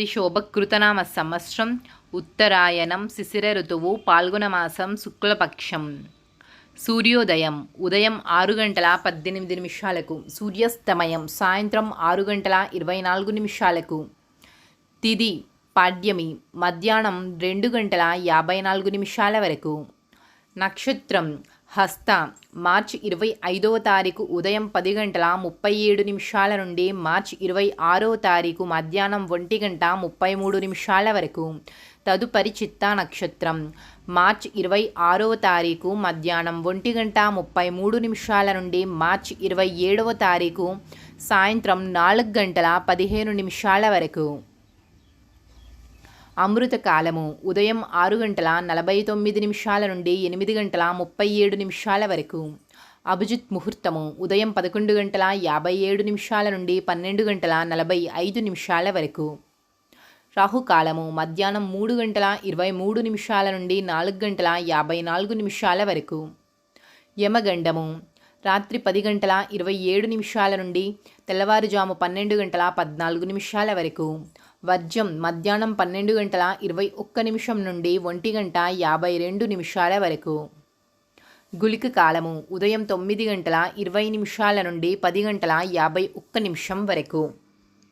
శ్రీ శోభకృతనామ సంవత్సరం ఉత్తరాయణం శిశిర ఋతువు పాల్గొన మాసం శుక్లపక్షం. సూర్యోదయం ఉదయం 6 గంటల 18 నిమిషాలకు, సూర్యాస్తమయం సాయంత్రం 6 గంటల 24 నిమిషాలకు. తిథి పాడ్యమి మధ్యాహ్నం 2 గంటల 54 నిమిషాల వరకు. నక్షత్రం హస్త మార్చి 25వ తారీఖు ఉదయం 10 గంటల 37 నిమిషాల నుండి మార్చి 26వ తారీఖు మధ్యాహ్నం 1 గంట 33 నిమిషాల వరకు. తదుపరి చిత్తా నక్షత్రం మార్చి 26వ తారీఖు మధ్యాహ్నం 1 గంట 33 నిమిషాల నుండి మార్చి 27వ తారీఖు సాయంత్రం 4 గంటల 15 నిమిషాల వరకు. అమృత కాలము ఉదయం 6 గంటల 49 నిమిషాల నుండి 8 గంటల 37 నిమిషాల వరకు. అభిజిత్ ముహూర్తము ఉదయం 11 గంటల 57 నిమిషాల నుండి 12 గంటల 45 నిమిషాల వరకు. రాహుకాలము మధ్యాహ్నం 3 గంటల 23 నిమిషాల నుండి 4 గంటల 54 నిమిషాల వరకు. యమగండము రాత్రి 10 గంటల 27 నిమిషాల నుండి తెల్లవారుజాము 12 గంటల 14 నిమిషాల వరకు. వర్జం మధ్యాహ్నం 12 గంటల 21 నిమిషం నుండి 1 గంట 52 నిమిషాల వరకు. గుళిక కాలము ఉదయం 9 గంటల 20 నిమిషాల నుండి 10 గంటల 51 నిమిషం వరకు.